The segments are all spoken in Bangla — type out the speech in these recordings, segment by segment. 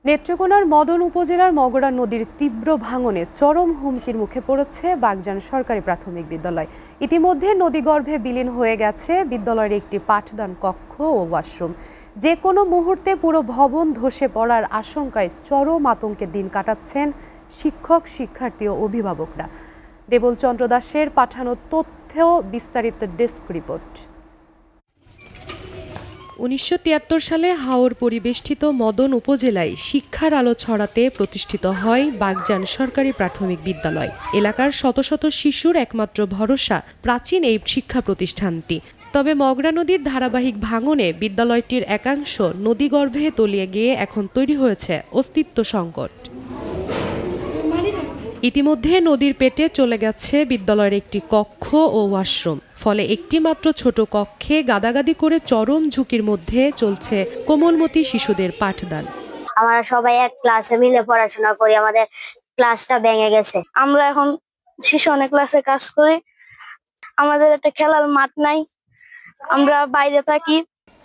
নেত্রকোনার মদন উপজেলার মগরা নদীর তীব্র ভাঙনে চরম হুমকির মুখে পড়েছে বাগজান সরকারি প্রাথমিক বিদ্যালয়। ইতিমধ্যে নদীগর্ভে বিলীন হয়ে গেছে বিদ্যালয়ের একটি পাঠদান কক্ষ ও ওয়াশরুম। যে কোনো মুহূর্তে পুরো ভবন ধসে পড়ার আশঙ্কায় চরম আতঙ্কে দিন কাটাচ্ছেন শিক্ষক, শিক্ষার্থী ও অভিভাবকরা। দেবল চন্দ্র দাসের পাঠানো তথ্য বিস্তারিত ডেস্ক রিপোর্ট। ১৯৭৩ সালে হাওর পরিবেষ্টিত মদন উপজেলায় শিক্ষার আলো ছড়াতে প্রতিষ্ঠিত হয় বাগজান সরকারি প্রাথমিক বিদ্যালয়। এলাকার শত শত শিশুর একমাত্র ভরসা প্রাচীন এই শিক্ষা প্রতিষ্ঠানটি। তবে মগরা নদীর ধারাবাহিক ভাঙনে বিদ্যালয়টির একাংশ নদীগর্ভে তলিয়ে গিয়ে এখন তৈরি হয়েছে অস্তিত্ব সংকট। ইতিমধ্যে নদীর পেটে চলে গেছে বিদ্যালয়ের একটি কক্ষ ও ওয়াশরুম। ফলে একটি মাত্র ছোট কক্ষে গাদাগাদি করে চরম ঝুঁকির মধ্যে চলছে কোমলমতি শিশুদের পাঠদান। আমরা সবাই এক ক্লাসে মিলে পড়াশোনা করি, আমাদের ক্লাসটা ভেঙে গেছে। আমরা এখন শিশু অনেক ক্লাসে কাজ করি, আমাদের একটা খেলার মাঠ নাই, আমরা বাইরে থাকি।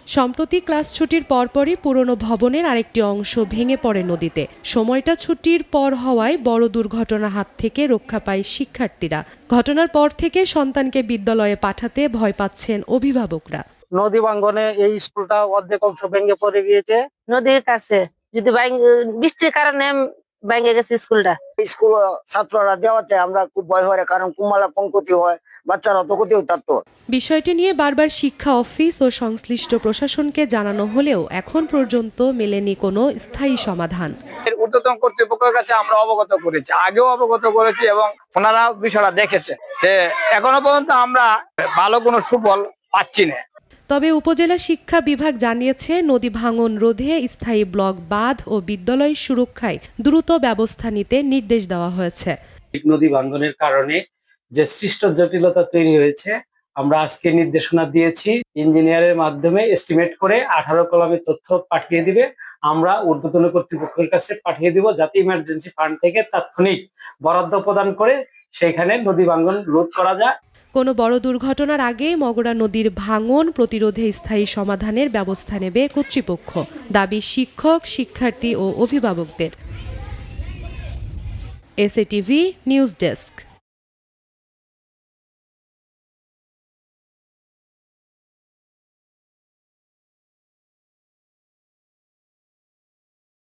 সম্প্রতি ক্লাস ছুটির পরপরই পুরনো ভবনের আরেকটি অংশ ভেঙে পড়ে নদীতে। সময়টা ছুটির পর হওয়ায় বড় দুর্ঘটনার হাত থেকে রক্ষা পায় শিক্ষার্থীরা। ঘটনার পর থেকে সন্তানকে বিদ্যালয়ে পাঠাতে ভয় পাচ্ছেন অভিভাবকরা। নদী ভাঙ্গনে এই স্কুলটা অর্ধেক অংশ ভেঙে পড়ে গিয়েছে। নদীর কাছে যদি বৃষ্টির কারণে ভেঙে গেছে স্কুলটা। স্কুল ছাত্ররা দেওয়াতে আমরা খুব ভয় হয়, কারণ কুমালা কম ক্ষতি হয়, বাচ্চারা তো ক্ষতি হতো। বিষয়টি নিয়ে বারবার শিক্ষা অফিস ও সংশ্লিষ্ট প্রশাসনকে জানানো হলেও এখন পর্যন্ত মেলেনি কোনো স্থায়ী সমাধান। ঊর্ধ্বতন কর্তৃপক্ষের কাছে আমরা অবগত করেছি, আগেও অবগত করেছি এবং ওনারা বিষয়টা দেখেছে। এখনো পর্যন্ত আমরা ভালো কোনো সুফল পাচ্ছি না। তবে উপজেলা শিক্ষা বিভাগ জানিয়েছে নদী ভাঙন রোধে স্থায়ী ব্লক বাঁধ ও বিদ্যালয় সুরক্ষায় দ্রুত ব্যবস্থা নিতে নির্দেশ দেওয়া হয়েছে। নদী ভাঙনের কারণে যে সৃষ্ট জটিলতা তৈরি হয়েছে, আমরা আজকে নির্দেশনা দিয়েছি ইঞ্জিনিয়ারের মাধ্যমে এস্টিমেট করে 18 কলামের তথ্য পাঠিয়ে দিবে। আমরা ঊর্ধ্বতন কর্তৃপক্ষের কাছে পাঠিয়ে দিব, যাতে ইমার্জেন্সি ফান্ড থেকে তাৎক্ষণিক বরাদ্দ প্রদান করে সেখানে নদী ভাঙন রোধ করা যায়। কোনো বড় দুর্ঘটনার আগে মগরা নদীর ভাঙন প্রতিরোধে স্থায়ী সমাধানের ব্যবস্থা নেবে কর্তৃপক্ষ, দাবি শিক্ষক, শিক্ষার্থী ও অভিভাবকদের। SATV news desk.